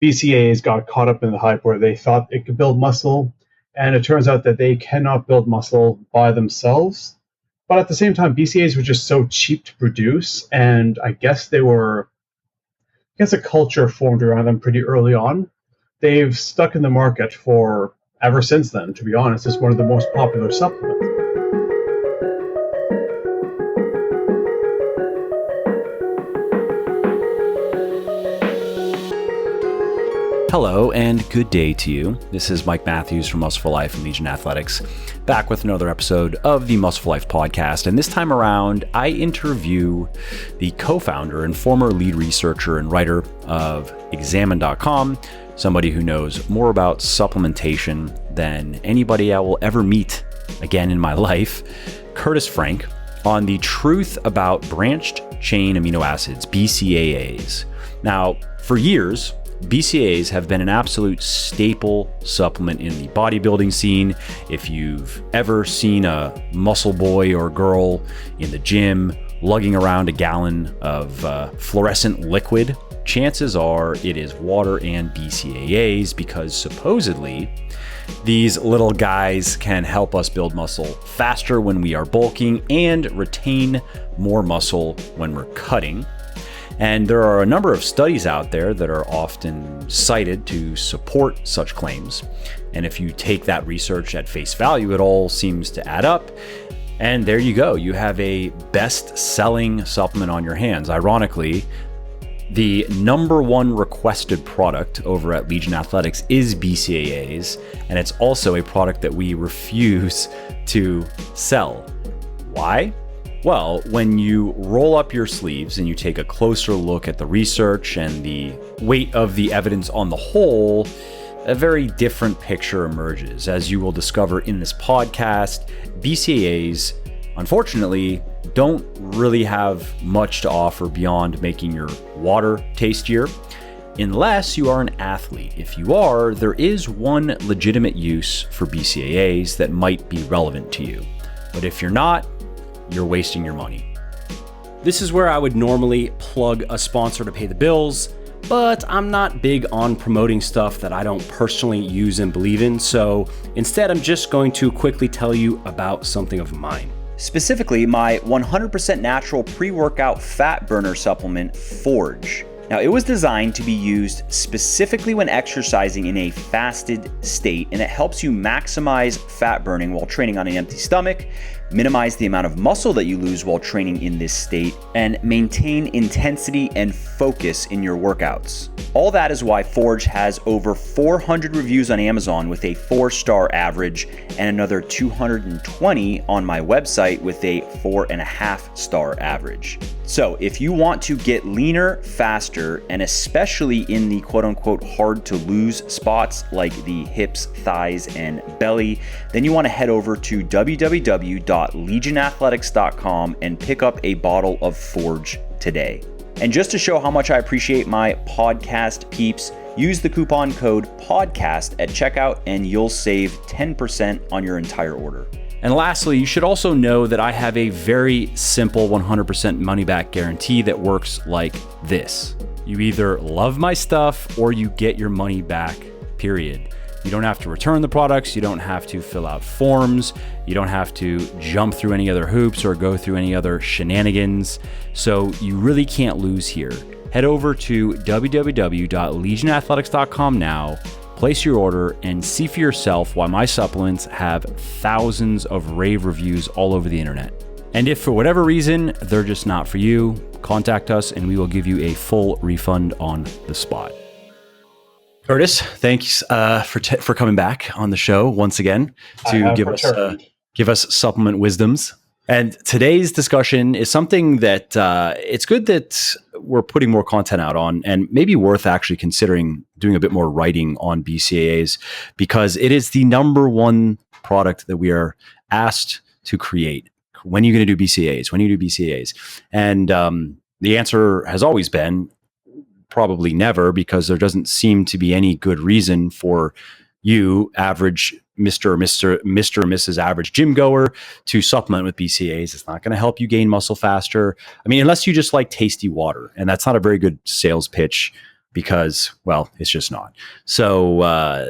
BCAAs got caught up in the hype where they thought it could build muscle, and it turns out that they cannot build muscle by themselves. But at the same time, BCAAs were just so cheap to produce, and I guess a culture formed around them pretty early on. They've stuck in the market for ever since then, to be honest. It's one of the most popular supplements. Hello and good day to you. This is Mike Matthews from Muscle for Life and Legion Athletics, back with another episode of the Muscle for Life podcast. And this time around, I interview the co-founder and former lead researcher and writer of Examine.com, somebody who knows more about supplementation than anybody I will ever meet again in my life, Kurtis Frank, on the truth about branched chain amino acids, BCAAs. Now, for years, BCAAs have been an absolute staple supplement in the bodybuilding scene. If you've ever seen a muscle boy or girl in the gym lugging around a gallon of fluorescent liquid, chances are it is water and BCAAs, because supposedly these little guys can help us build muscle faster when we are bulking and retain more muscle when we're cutting. And there are a number of studies out there that are often cited to support such claims. And if you take that research at face value, it all seems to add up. And there you go. You have a best-selling supplement on your hands. Ironically, the number one requested product over at Legion Athletics is BCAAs, and it's also a product that we refuse to sell. Why? Well, when you roll up your sleeves and you take a closer look at the research and the weight of the evidence on the whole, a very different picture emerges. As you will discover in this podcast, BCAAs, unfortunately, don't really have much to offer beyond making your water tastier, unless you are an athlete. If you are, there is one legitimate use for BCAAs that might be relevant to you. But if you're not, you're wasting your money. This is where I would normally plug a sponsor to pay the bills, but I'm not big on promoting stuff that I don't personally use and believe in, so instead I'm just going to quickly tell you about something of mine. Specifically, my 100% natural pre-workout fat burner supplement, Forge. Now, it was designed to be used specifically when exercising in a fasted state, and it helps you maximize fat burning while training on an empty stomach, minimize the amount of muscle that you lose while training in this state, and maintain intensity and focus in your workouts. All that is why Forge has over 400 reviews on Amazon with a 4-star average, and another 220 on my website with a 4.5-star average. So if you want to get leaner faster, and especially in the quote-unquote hard to lose spots like the hips, thighs, and belly, then you want to head over to www.legionathletics.com and pick up a bottle of Forge today. And just to show how much I appreciate my podcast peeps, use the coupon code PODCAST at checkout and you'll save 10% on your entire order. And lastly, you should also know that I have a very simple 100% money back guarantee that works like this. You either love my stuff or you get your money back, period. You don't have to return the products. You don't have to fill out forms. You don't have to jump through any other hoops or go through any other shenanigans. So you really can't lose here. Head over to www.legionathletics.com now, place your order, and see for yourself why my supplements have thousands of rave reviews all over the internet. And if for whatever reason they're just not for you, contact us and we will give you a full refund on the spot. Kurtis, thanks for coming back on the show once again to give us supplement wisdoms. And today's discussion is something that it's good that we're putting more content out on, and maybe worth actually considering doing a bit more writing on BCAAs, because it is the number one product that we are asked to create. When are you going to do BCAAs? When do you do BCAAs? And the answer has always been probably never, because there doesn't seem to be any good reason for you, average Mr. or Mrs. average gym goer, to supplement with BCAAs. It's not going to help you gain muscle faster. I mean, unless you just like tasty water, and that's not a very good sales pitch, because, well, it's just not. So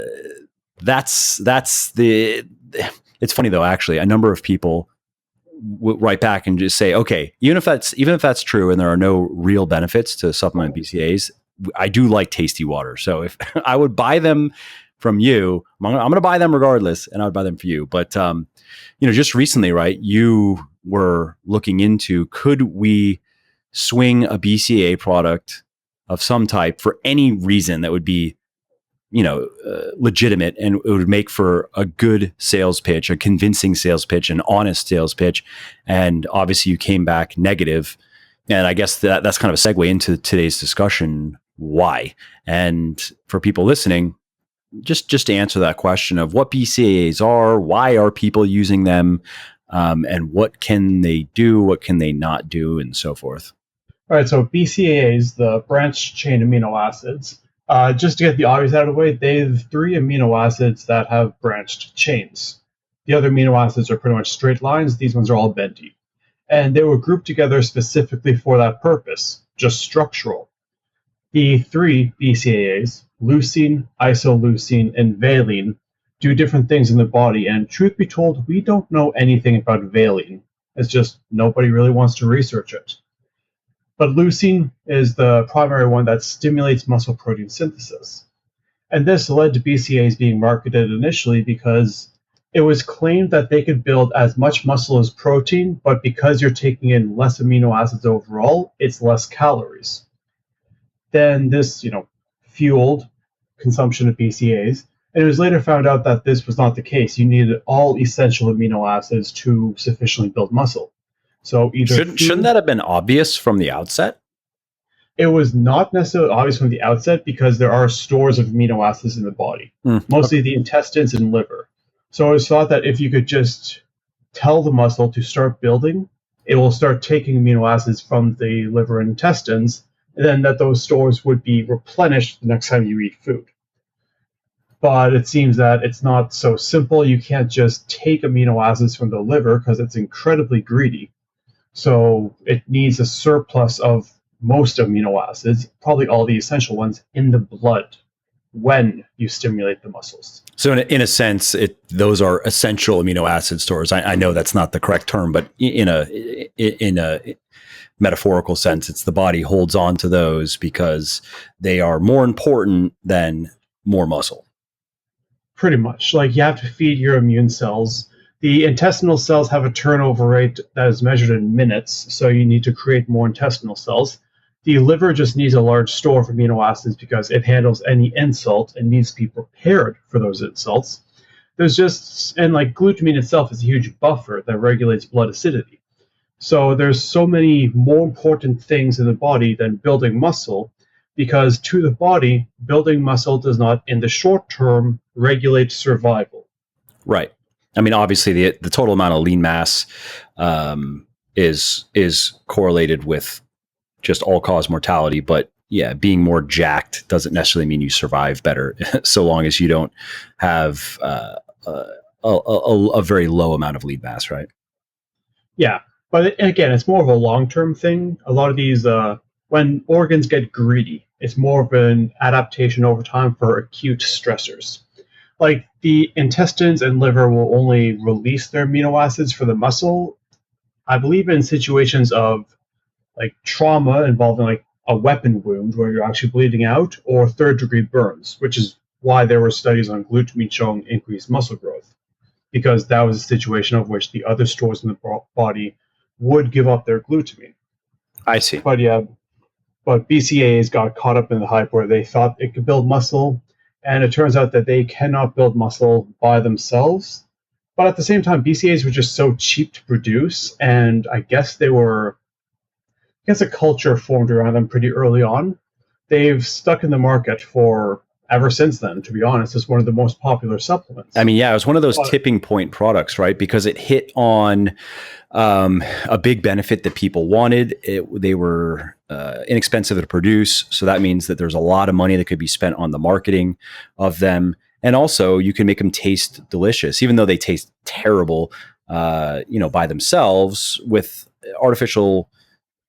that's it's funny though, actually, a number of people write back and just say, okay, even if that's true and there are no real benefits to supplement BCAAs, I do like tasty water. So if I would buy them from you, I'm going to buy them regardless, and I would buy them for you. But just recently, right, you were looking into, could we swing a BCAA product of some type for any reason that would be legitimate, and it would make for a good sales pitch, a convincing sales pitch, an honest sales pitch. And obviously you came back negative. And I guess that's kind of a segue into today's discussion. Why? And for people listening, just to answer that question of what BCAAs are, why are people using them, and what can they do, what can they not do, and so forth. All right, so BCAAs, the branched chain amino acids, just to get the obvious out of the way, they have 3 amino acids that have branched chains. The other amino acids are pretty much straight lines. These ones are all bendy. And they were grouped together specifically for that purpose, just structural. The 3 BCAAs, leucine, isoleucine, and valine, do different things in the body. And truth be told, we don't know anything about valine. It's just nobody really wants to research it. But leucine is the primary one that stimulates muscle protein synthesis. And this led to BCAAs being marketed initially because it was claimed that they could build as much muscle as protein, but because you're taking in less amino acids overall, it's less calories. Then this, fueled consumption of BCAAs, and it was later found out that this was not the case. You needed all essential amino acids to sufficiently build muscle. So either shouldn't that have been obvious from the outset? It was not necessarily obvious from the outset because there are stores of amino acids in the body, mostly the intestines and liver. So it was thought that if you could just tell the muscle to start building, it will start taking amino acids from the liver and intestines, and then that those stores would be replenished the next time you eat food. But it seems that it's not so simple. You can't just take amino acids from the liver because it's incredibly greedy. So it needs a surplus of most amino acids, probably all the essential ones, in the blood when you stimulate the muscles. So in a sense, those are essential amino acid stores. I know that's not the correct term, but in a metaphorical sense, it's the body holds on to those because they are more important than more muscle. Pretty much. Like, you have to feed your immune cells. The intestinal cells have a turnover rate that is measured in minutes, so you need to create more intestinal cells. The liver just needs a large store of amino acids because it handles any insult and needs to be prepared for those insults. Glutamine itself is a huge buffer that regulates blood acidity. So there's so many more important things in the body than building muscle, because to the body, building muscle does not, in the short term, regulate survival. Right. I mean, obviously, the total amount of lean mass is correlated with just all-cause mortality. But yeah, being more jacked doesn't necessarily mean you survive better, so long as you don't have a very low amount of lean mass, right? Yeah, but again, it's more of a long-term thing. A lot of these, when organs get greedy, it's more of an adaptation over time for acute stressors. Like, the intestines and liver will only release their amino acids for the muscle, I believe, in situations of trauma involving a weapon wound where you're actually bleeding out, or third-degree burns, which is why there were studies on glutamine showing increased muscle growth, because that was a situation of which the other stores in the body would give up their glutamine. I see. But BCAAs got caught up in the hype where they thought it could build muscle, and it turns out that they cannot build muscle by themselves. But at the same time, BCAAs were just so cheap to produce, and I guess a culture formed around them pretty early on. They've stuck in the market for ever since then, to be honest. It's one of the most popular supplements. I mean, yeah, it was one of those tipping point products, right? Because it hit on a big benefit that people wanted. They were inexpensive to produce. So that means that there's a lot of money that could be spent on the marketing of them. And also you can make them taste delicious, even though they taste terrible, by themselves. With artificial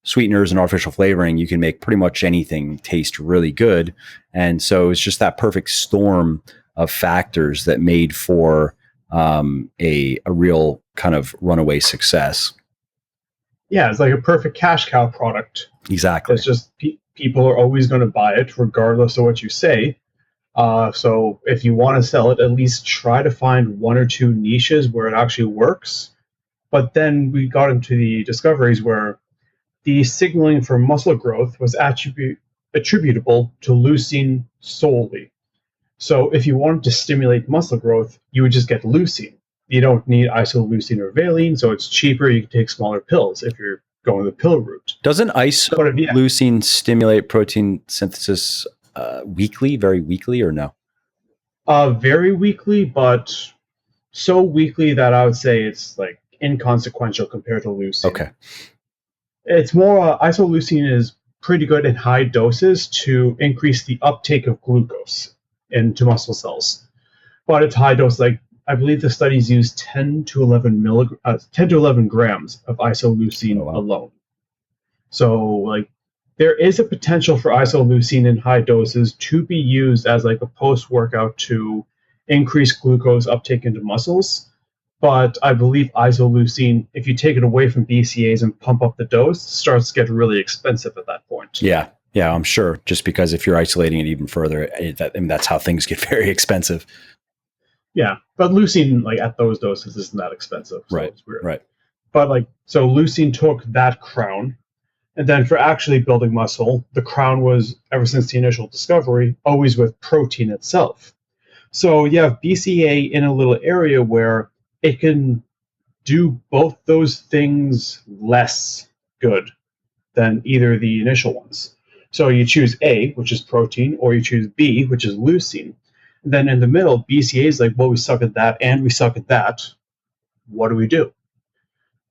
sweeteners and artificial flavoring, you can make pretty much anything taste really good. And so it's just that perfect storm of factors that made for a real kind of runaway success. Yeah, it's like a perfect cash cow product. Exactly. It's just people are always going to buy it regardless of what you say. So if you want to sell it, at least try to find one or two niches where it actually works. But then we got into the discoveries where the signaling for muscle growth was attributable to leucine solely. So if you wanted to stimulate muscle growth, you would just get leucine. You don't need isoleucine or valine, so it's cheaper. You can take smaller pills if you're going the pill route. Doesn't isoleucine stimulate protein synthesis very weakly, or no? Very weakly, but so weakly that I would say it's like inconsequential compared to leucine. Okay. It's more, isoleucine is pretty good in high doses to increase the uptake of glucose into muscle cells. But it's high dose, like I believe the studies use 10 to 11 grams of isoleucine alone. So like there is a potential for isoleucine in high doses to be used as like a post-workout to increase glucose uptake into muscles. But I believe isoleucine, if you take it away from BCAAs and pump up the dose, starts to get really expensive at that point. Yeah, I'm sure. Just because if you're isolating it even further, that's how things get very expensive. Yeah, but leucine, like at those doses, isn't that expensive. So right. It's weird. Right. But so leucine took that crown, and then for actually building muscle, the crown was, ever since the initial discovery, always with protein itself. So you have BCAA in a little area where it can do both those things less good than either the initial ones. So you choose A, which is protein, or you choose B, which is leucine. And then in the middle, BCAA is like, well, we suck at that and we suck at that. What do we do?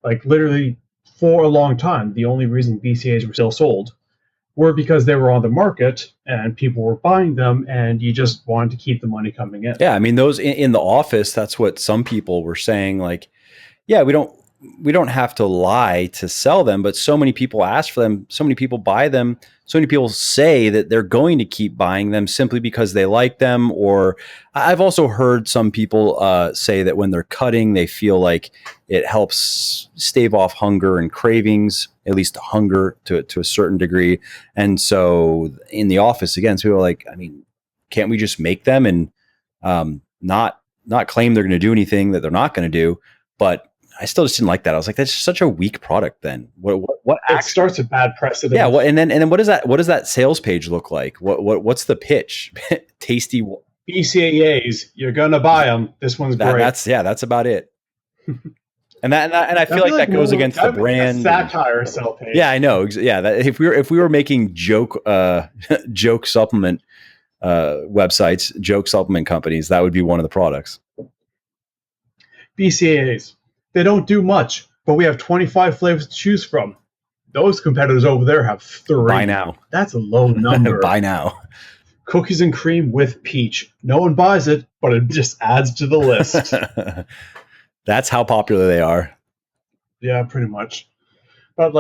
Like literally for a long time, the only reason BCAAs were still sold were because they were on the market and people were buying them and you just wanted to keep the money coming in. Yeah, I mean, those in the office, that's what some people were saying, like, yeah, we don't have to lie to sell them, but so many people ask for them, so many people buy them, so many people say that they're going to keep buying them simply because they like them. Or I've also heard some people say that when they're cutting, they feel like it helps stave off hunger and cravings, at least hunger to a certain degree. And so in the office, again, so people are like, I mean, can't we just make them and not claim they're going to do anything that they're not going to do? But I still just didn't like that. I was like, that's such a weak product. Then what it starts a bad precedent. Yeah. And then what does that sales page look like? What's the pitch? Tasty BCAAs. You're gonna buy them. This one's great. That's about it. And I feel like that goes against the brand. Satire sell page. Yeah, I know. Yeah. That if we were making joke supplement websites, joke supplement companies, that would be one of the products. BCAAs. They don't do much, but we have 25 flavors to choose from. Those competitors over there have 3. Buy now. That's a low number. Buy now. Cookies and cream with peach. No one buys it, but it just adds to the list. That's how popular they are. Yeah, pretty much. But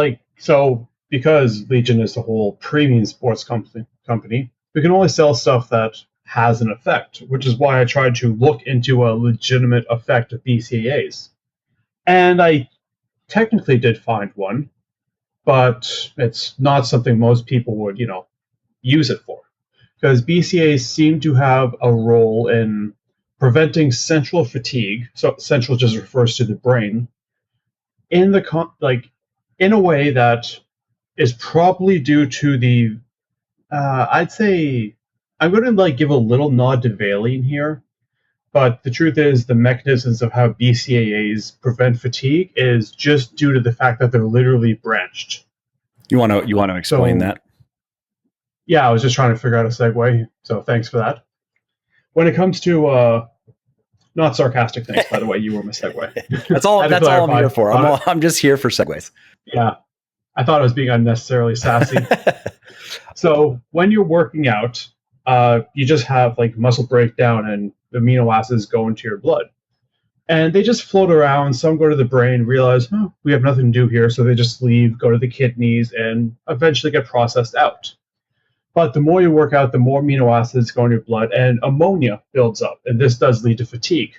because Legion is the whole premium sports company, we can only sell stuff that has an effect, which is why I tried to look into a legitimate effect of BCAAs. And I technically did find one, but it's not something most people would, use it for. Because BCAAs seem to have a role in preventing central fatigue. So central just refers to the brain in a way that is probably due to the, I'd say, I'm going to give a little nod to valine here. But the truth is, the mechanisms of how BCAAs prevent fatigue is just due to the fact that they're literally branched. You want to explain that? Yeah, I was just trying to figure out a segue. So thanks for that. When it comes to not sarcastic things, by the way, you were my segue. That's all I'm here for. I'm just here for segues. Yeah, I thought I was being unnecessarily sassy. So when you're working out, you just have muscle breakdown and amino acids go into your blood. And they just float around. Some go to the brain, realize, we have nothing to do here. So they just leave, go to the kidneys, and eventually get processed out. But the more you work out, the more amino acids go in your blood, and ammonia builds up. And this does lead to fatigue.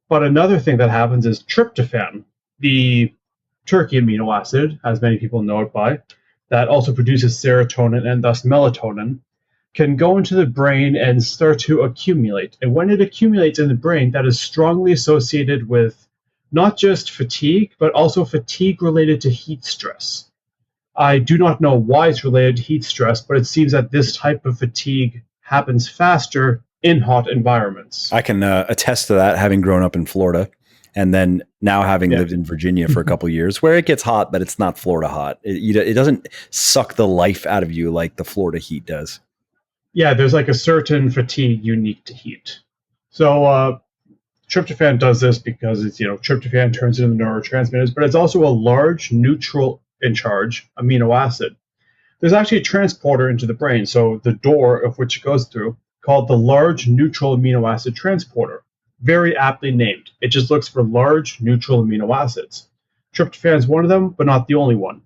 But another thing that happens is tryptophan, the turkey amino acid, as many people know it by, that also produces serotonin and thus melatonin, can go into the brain and start to accumulate. And when it accumulates in the brain, that is strongly associated with not just fatigue, but also fatigue related to heat stress. I do not know why it's related to heat stress, but it seems that this type of fatigue happens faster in hot environments. I can attest to that, having grown up in Florida and then now having lived in Virginia for a couple of years, where it gets hot, but it's not Florida hot. It doesn't suck the life out of you like the Florida heat does. Yeah, there's like a certain fatigue unique to heat. So tryptophan does this because it's, tryptophan turns into neurotransmitters, but it's also a large neutral in charge amino acid. There's actually a transporter into the brain, so the door of which it goes through, called the large neutral amino acid transporter. Very aptly named. It just looks for large neutral amino acids. Tryptophan is one of them, but not the only one.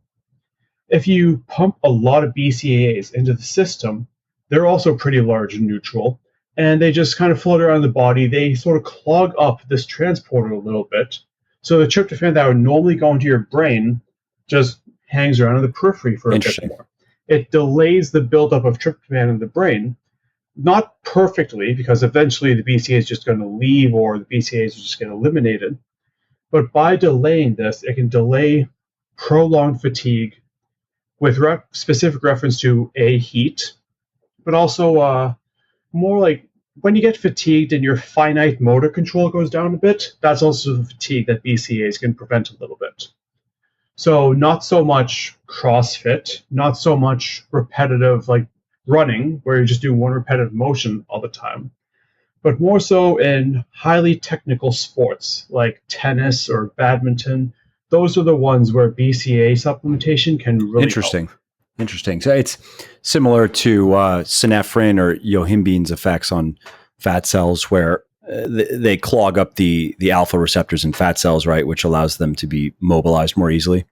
If you pump a lot of BCAAs into the system, they're also pretty large and neutral, and they just kind of float around the body. They sort of clog up this transporter a little bit. So the tryptophan that would normally go into your brain just hangs around in the periphery for a bit more. It delays the buildup of tryptophan in the brain, not perfectly, because eventually the BCAA is just going to leave or the BCAAs are just get eliminated. But by delaying this, it can delay prolonged fatigue with specific reference to heat, but also more like when you get fatigued and your finite motor control goes down a bit, that's also the fatigue that BCAAs can prevent a little bit. So not so much CrossFit, not so much repetitive like running, where you're just doing one repetitive motion all the time, but more so in highly technical sports like tennis or badminton. Those are the ones where BCAA supplementation can really help. Interesting. So it's similar to synephrine or yohimbene's effects on fat cells, where they clog up the alpha receptors in fat cells, right, which allows them to be mobilized more easily.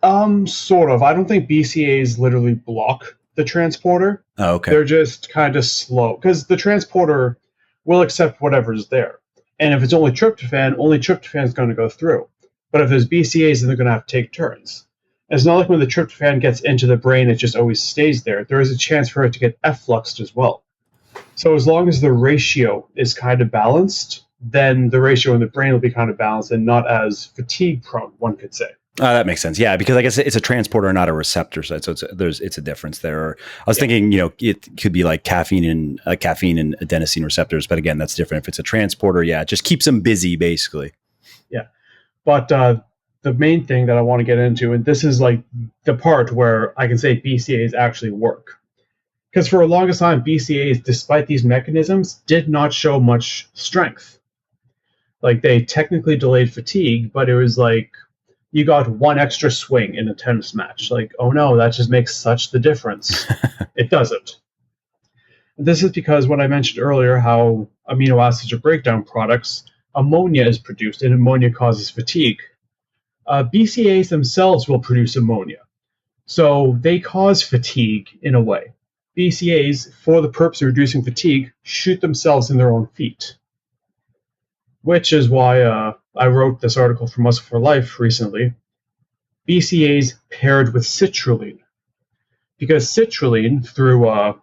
Sort of. I don't think BCAAs literally block the transporter. Oh, okay. They're just kind of slow because the transporter will accept whatever's there. And if it's only tryptophan is going to go through. But if there's BCAAs, then they're going to have to take turns. It's not like when the tryptophan gets into the brain, it just always stays there. There is a chance for it to get effluxed as well. So as long as the ratio is kind of balanced, then the ratio in the brain will be kind of balanced and not as fatigue prone, one could say. That makes sense. Yeah, because I guess it's a transporter, not a receptor. So it's a difference there. I was thinking, it could be like caffeine and adenosine receptors, but again, that's different. If it's a transporter, it just keeps them busy, basically. Yeah, but the main thing that I want to get into, and this is like the part where I can say BCAAs actually work, because for the longest time, BCAAs, despite these mechanisms, did not show much strength. Like they technically delayed fatigue, but it was like you got one extra swing in a tennis match. Like, oh no, that just makes such the difference. It doesn't. This is because when I mentioned earlier how amino acids are breakdown products, ammonia is produced, and ammonia causes fatigue. BCAAs themselves will produce ammonia. So they cause fatigue in a way. BCAAs, for the purpose of reducing fatigue, shoot themselves in their own feet. Which is why I wrote this article for Muscle for Life recently. BCAAs paired with citrulline. Because citrulline, through I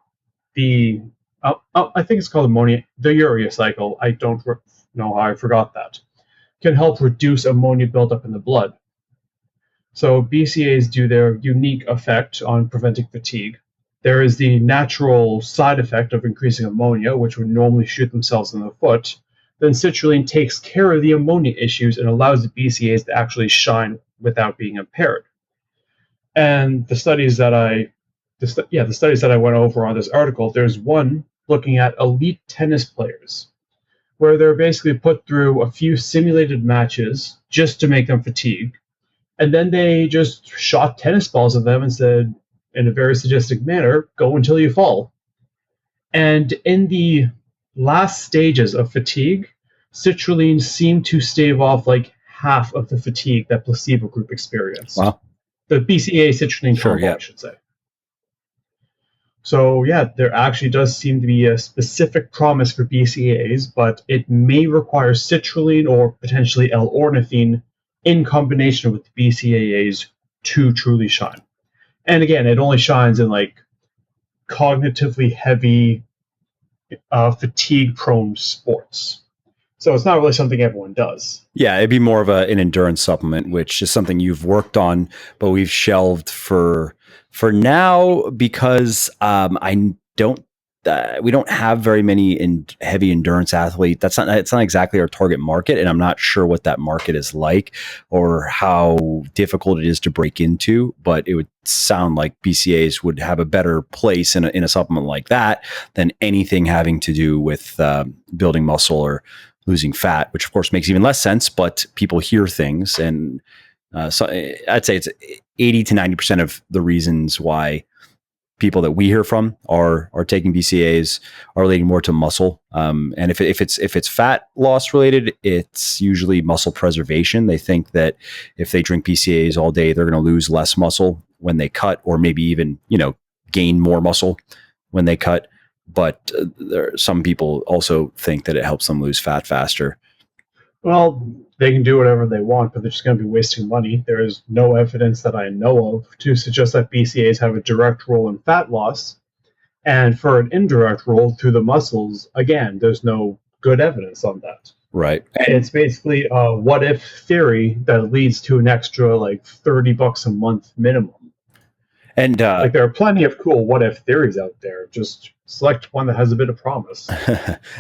think it's called ammonia, the urea cycle, I don't know how I forgot that, can help reduce ammonia buildup in the blood. So BCAAs do their unique effect on preventing fatigue. There is the natural side effect of increasing ammonia, which would normally shoot themselves in the foot. Then citrulline takes care of the ammonia issues and allows the BCAAs to actually shine without being impaired. And the studies that I went over on this article, there's one looking at elite tennis players, where they're basically put through a few simulated matches just to make them fatigue. And then they just shot tennis balls at them and said, in a very sadistic manner, go until you fall. And in the last stages of fatigue, citrulline seemed to stave off like half of the fatigue that placebo group experienced. Wow. The BCAA citrulline Sure, combo, yeah. I should say. So yeah, there actually does seem to be a specific promise for BCAAs, but it may require citrulline or potentially L-ornithine in combination with the BCAAs to truly shine. And again, it only shines in like cognitively heavy, fatigue-prone sports. So it's not really something everyone does. Yeah, it'd be more of an endurance supplement, which is something you've worked on, but we've shelved for now because we don't have very many heavy endurance athletes. It's not exactly our target market, and I'm not sure what that market is like or how difficult it is to break into. But it would sound like BCAAs would have a better place in a supplement like that than anything having to do with building muscle or losing fat, which of course makes even less sense. But people hear things, and so I'd say it's 80 to 90% of the reasons why people that we hear from are taking BCAAs are relating more to muscle. And if it's fat loss related, it's usually muscle preservation. They think that if they drink BCAAs all day, they're going to lose less muscle when they cut, or maybe even, gain more muscle when they cut. But some people also think that it helps them lose fat faster. Well, they can do whatever they want, but they're just going to be wasting money. There is no evidence that I know of to suggest that BCAAs have a direct role in fat loss. And for an indirect role through the muscles, again, there's no good evidence on that. Right. And it's basically a what-if theory that leads to an extra, like, $30 a month minimum. And there are plenty of cool what-if theories out there. Just select one that has a bit of promise.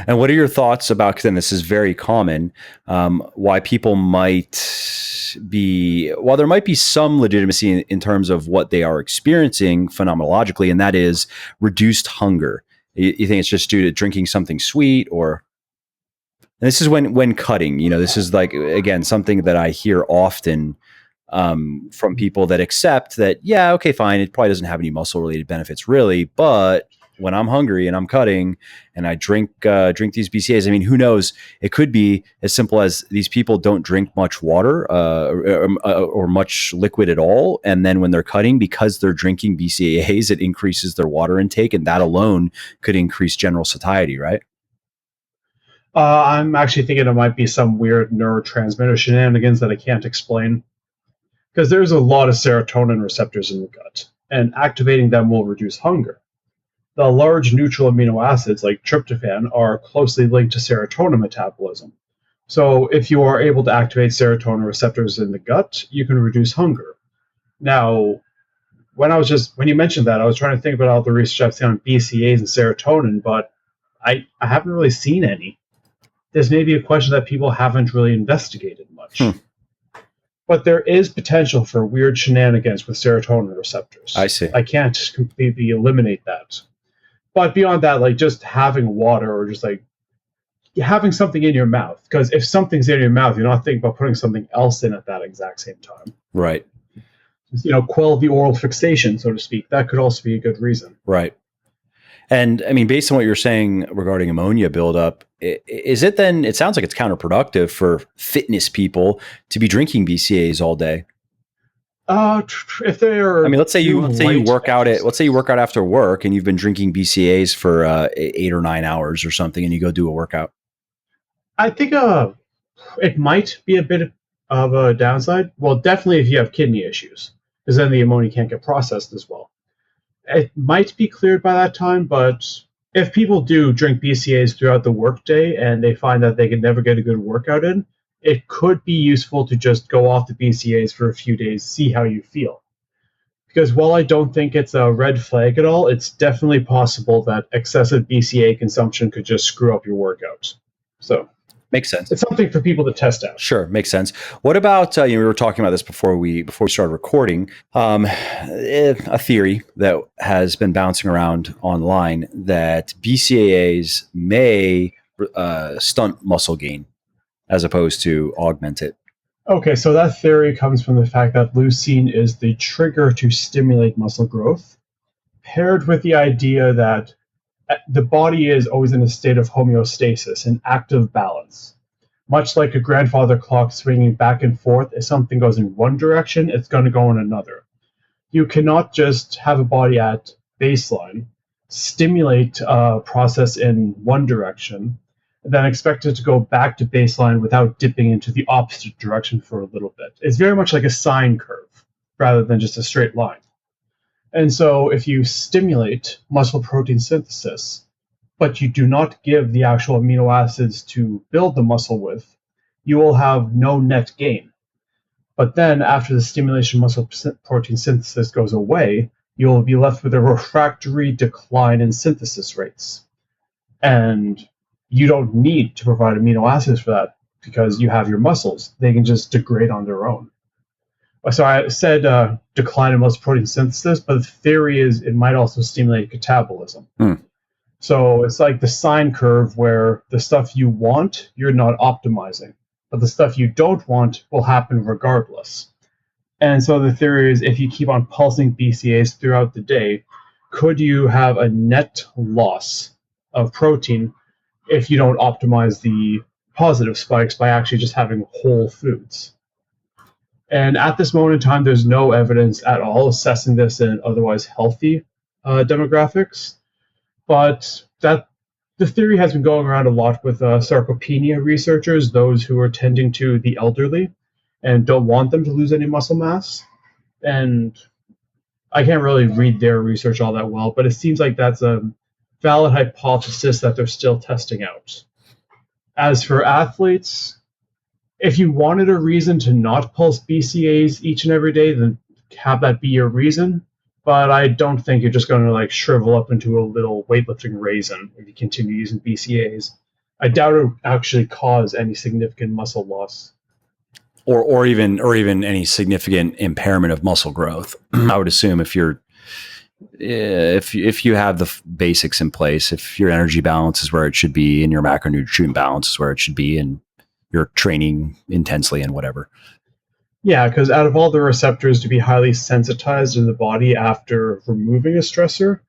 And what are your thoughts about, because then this is very common, why people might be, while there might be some legitimacy in terms of what they are experiencing phenomenologically, and that is reduced hunger. You think it's just due to drinking something sweet, or... And this is when cutting, this is like, again, something that I hear often from people that accept that, yeah, okay, fine, it probably doesn't have any muscle related benefits really, but when I'm hungry and I'm cutting and I drink these BCAAs, I mean, who knows? It could be as simple as these people don't drink much water or much liquid at all, and then when they're cutting, because they're drinking BCAAs, it increases their water intake, and that alone could increase general satiety, right? I'm actually thinking it might be some weird neurotransmitter shenanigans that I can't explain. Because there's a lot of serotonin receptors in the gut, and activating them will reduce hunger. The large neutral amino acids, like tryptophan, are closely linked to serotonin metabolism. So if you are able to activate serotonin receptors in the gut, you can reduce hunger. Now, when you mentioned that, I was trying to think about all the research I've seen on BCAAs and serotonin, but I haven't really seen any. This may be a question that people haven't really investigated much. But there is potential for weird shenanigans with serotonin receptors. I see. I can't completely eliminate that. But beyond that, like just having water or just like having something in your mouth. Because if something's in your mouth, you're not thinking about putting something else in at that exact same time. Right. Quell the oral fixation, so to speak. That could also be a good reason. Right. And I mean, based on what you're saying regarding ammonia buildup, is it then, it sounds like it's counterproductive for fitness people to be drinking BCAAs all day. If they're, I mean, let's say you work out after work and you've been drinking BCAAs for 8 or 9 hours or something, and you go do a workout. I think it might be a bit of a downside. Well, definitely if you have kidney issues, because then the ammonia can't get processed as well. It might be cleared by that time, but if people do drink BCAAs throughout the workday and they find that they can never get a good workout in, it could be useful to just go off the BCAAs for a few days, see how you feel. Because while I don't think it's a red flag at all, it's definitely possible that excessive BCAA consumption could just screw up your workout. So makes sense. It's something for people to test out. Sure, makes sense. What about we were talking about this before we started recording? A theory that has been bouncing around online that BCAAs may stunt muscle gain as opposed to augment it. Okay, so that theory comes from the fact that leucine is the trigger to stimulate muscle growth, paired with the idea that the body is always in a state of homeostasis, an active balance. much like a grandfather clock swinging back and forth. If something goes in one direction, it's going to go in another. You cannot just have a body at baseline, stimulate a process in one direction, and then expect it to go back to baseline without dipping into the opposite direction for a little bit. It's very much like a sine curve rather than just a straight line. And so if you stimulate muscle protein synthesis, but you do not give the actual amino acids to build the muscle with, you will have no net gain. But then after the stimulation muscle protein synthesis goes away, you will be left with a refractory decline in synthesis rates. And you don't need to provide amino acids for that because you have your muscles. They can just degrade on their own. So I said decline in muscle protein synthesis, but the theory is it might also stimulate catabolism. So it's like the sine curve where the stuff you want, you're not optimizing. But the stuff you don't want will happen regardless. And so the theory is if you keep on pulsing BCAAs throughout the day, could you have a net loss of protein if you don't optimize the positive spikes by actually just having whole foods? And at this moment in time, there's no evidence at all assessing this in otherwise healthy demographics. But that the theory has been going around a lot with sarcopenia researchers, those who are tending to the elderly and don't want them to lose any muscle mass. And I can't really read their research all that well, but it seems like that's a valid hypothesis that they're still testing out. As for athletes, if you wanted a reason to not pulse BCAAs each and every day, then have that be your reason. But I don't think you're just going to like shrivel up into a little weightlifting raisin if you continue using BCAAs. I doubt it would actually cause any significant muscle loss, or even any significant impairment of muscle growth. I would assume if you have the basics in place, if your energy balance is where it should be and your macronutrient balance is where it should be, and you're training intensely and whatever. Yeah, because out of all the receptors to be highly sensitized in the body after removing a stressor,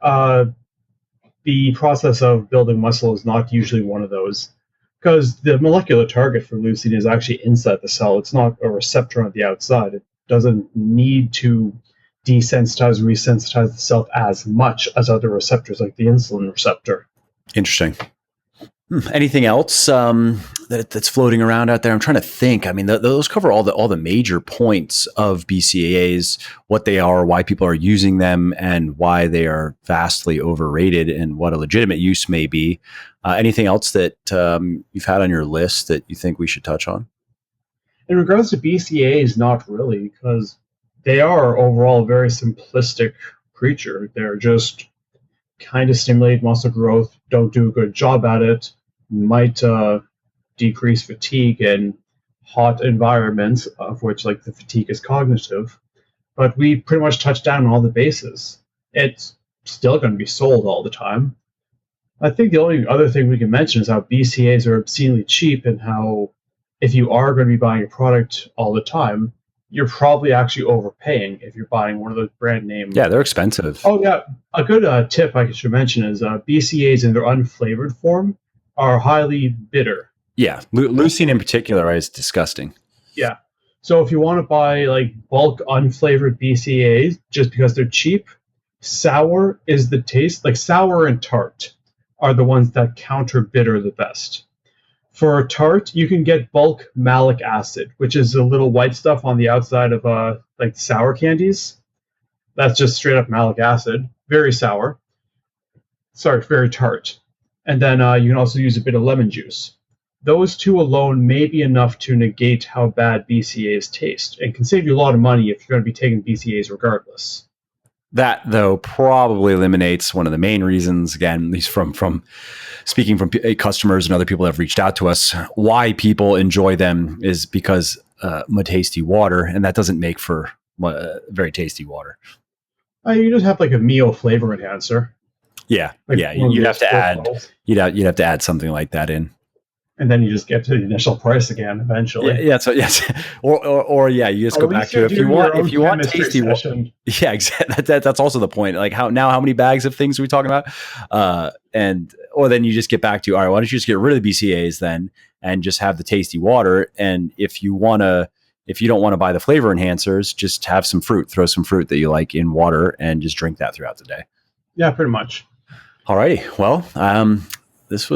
the process of building muscle is not usually one of those. Because the molecular target for leucine is actually inside the cell. It's not a receptor on the outside. It doesn't need to desensitize or resensitize the cell as much as other receptors like the insulin receptor. Interesting. Anything else that's floating around out there? I'm trying to think. I mean, those cover all the major points of BCAAs, what they are, why people are using them, and why they are vastly overrated, and what a legitimate use may be. Anything else that you've had on your list that you think we should touch on? In regards to BCAAs, not really, because they are overall a very simplistic creature. They're just kind of stimulate muscle growth, don't do a good job at it, might decrease fatigue in hot environments, of which like the fatigue is cognitive. But we pretty much touched down on all the bases. It's still going to be sold all the time. I think the only other thing we can mention is how BCAAs are obscenely cheap, and how if you are going to be buying a product all the time, you're probably actually overpaying if you're buying one of those brand names. Yeah, they're expensive. Oh, yeah. A good tip I should mention is BCAAs in their unflavored form are highly bitter. Yeah, leucine in particular is disgusting. Yeah. So if you want to buy like bulk unflavored BCAAs just because they're cheap, sour is the taste. Like sour and tart are the ones that counter bitter the best. For tart, you can get bulk malic acid, which is a little white stuff on the outside of like sour candies. That's just straight up malic acid. Very sour. Sorry, very tart. And then you can also use a bit of lemon juice. Those two alone may be enough to negate how bad BCAAs taste, and can save you a lot of money if you're going to be taking BCAAs regardless. That, though, probably eliminates one of the main reasons, again, at least from speaking from customers and other people that have reached out to us, why people enjoy them is because tasty water, and that doesn't make for very tasty water. You just have like a Mio flavor enhancer. Yeah, Like yeah, you'd have to add something like that in. And then you just get to the initial price again eventually. Yeah. So yes, or yeah, you just go back to if you want tasty. Yeah, exactly. That's also the point. Like how many bags of things are we talking about? Or then you just get back to, all right, why don't you just get rid of the BCAAs then and just have the tasty water? And if you don't want to buy the flavor enhancers, just have some fruit. Throw some fruit that you like in water and just drink that throughout the day. Yeah, pretty much. Alrighty. Well, this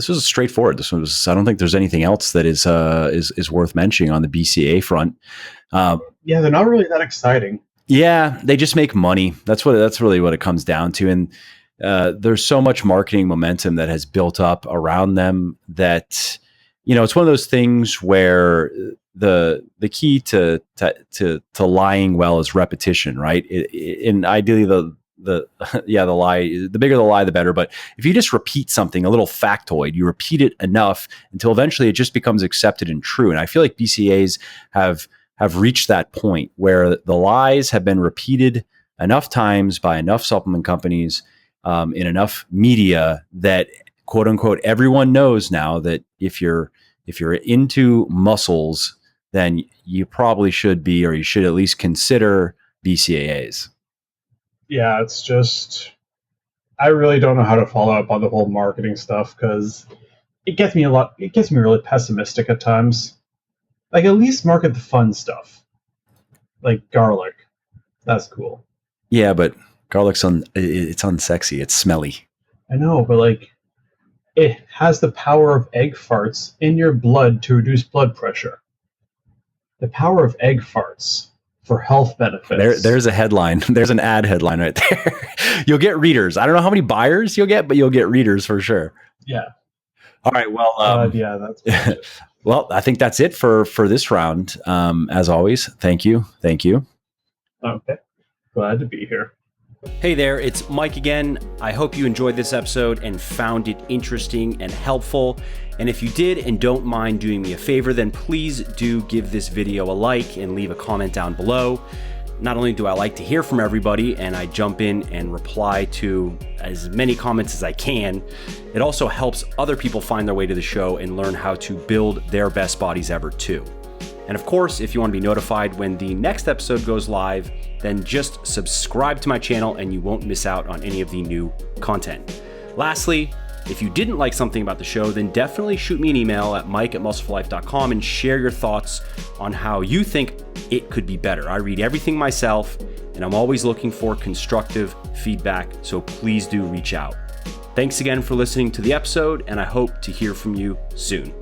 was straightforward. I don't think there's anything else that is worth mentioning on the BCAA front. Yeah, they're not really that exciting. Yeah, they just make money. That's really what it comes down to. And there's so much marketing momentum that has built up around them that, it's one of those things where the key to lying well is repetition, right? And ideally the bigger the lie, the better. But if you just repeat something, a little factoid, you repeat it enough until eventually it just becomes accepted and true. And I feel like BCAAs have reached that point where the lies have been repeated enough times by enough supplement companies in enough media that quote unquote everyone knows now that if you're into muscles, then you probably should be, or you should at least consider BCAAs. Yeah, it's just, I really don't know how to follow up on the whole marketing stuff because it gets me really pessimistic at times. Like, at least market the fun stuff. Like garlic. That's cool. Yeah, but garlic's it's unsexy. It's smelly. I know, but like, it has the power of egg farts in your blood to reduce blood pressure. The power of egg farts for health benefits. There's a headline. There's an ad headline right there. You'll get readers. I don't know how many buyers you'll get, but you'll get readers for sure. Yeah. All right. Well, yeah, that's well, I think that's it for this round. As always, thank you. Okay. Glad to be here. Hey there, it's Mike again. I hope you enjoyed this episode and found it interesting and helpful. And if you did and don't mind doing me a favor, then please do give this video a like and leave a comment down below. Not only do I like to hear from everybody and I jump in and reply to as many comments as I can, it also helps other people find their way to the show and learn how to build their best bodies ever too. And of course, if you want to be notified when the next episode goes live, then just subscribe to my channel and you won't miss out on any of the new content. Lastly, if you didn't like something about the show, then definitely shoot me an email at mike@muscleforlife.com and share your thoughts on how you think it could be better. I read everything myself and I'm always looking for constructive feedback, so please do reach out. Thanks again for listening to the episode, and I hope to hear from you soon.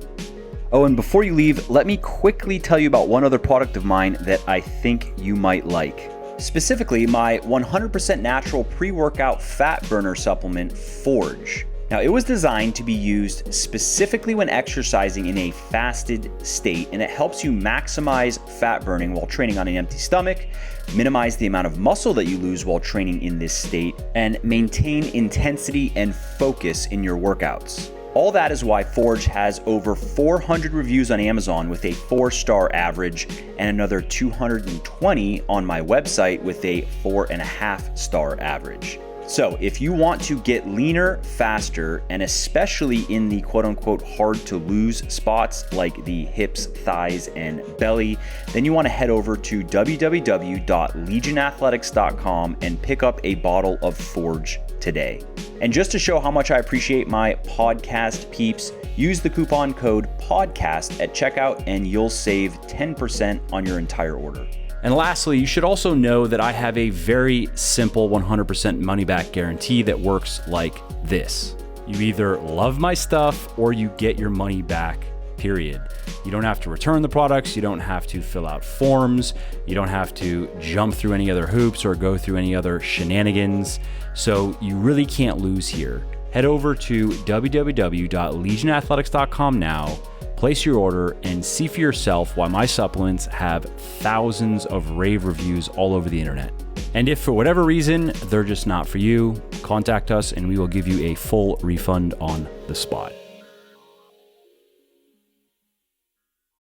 Oh, and before you leave, let me quickly tell you about one other product of mine that I think you might like. Specifically, my 100% natural pre-workout fat burner supplement, Forge. Now, it was designed to be used specifically when exercising in a fasted state, and it helps you maximize fat burning while training on an empty stomach, minimize the amount of muscle that you lose while training in this state, and maintain intensity and focus in your workouts. All that is why Forge has over 400 reviews on Amazon with a 4-star average and another 220 on my website with a 4.5-star average. So if you want to get leaner faster, and especially in the quote unquote hard to lose spots like the hips, thighs, and belly, then you want to head over to www.legionathletics.com and pick up a bottle of Forge today. And just to show how much I appreciate my podcast peeps, use the coupon code PODCAST at checkout and you'll save 10% on your entire order. And lastly, you should also know that I have a very simple 100% money back guarantee that works like this. You either love my stuff or you get your money back, period. You don't have to return the products. You don't have to fill out forms. You don't have to jump through any other hoops or go through any other shenanigans. So you really can't lose here. Head over to www.legionathletics.com now, place your order, and see for yourself why my supplements have thousands of rave reviews all over the internet. And if for whatever reason they're just not for you, contact us and we will give you a full refund on the spot.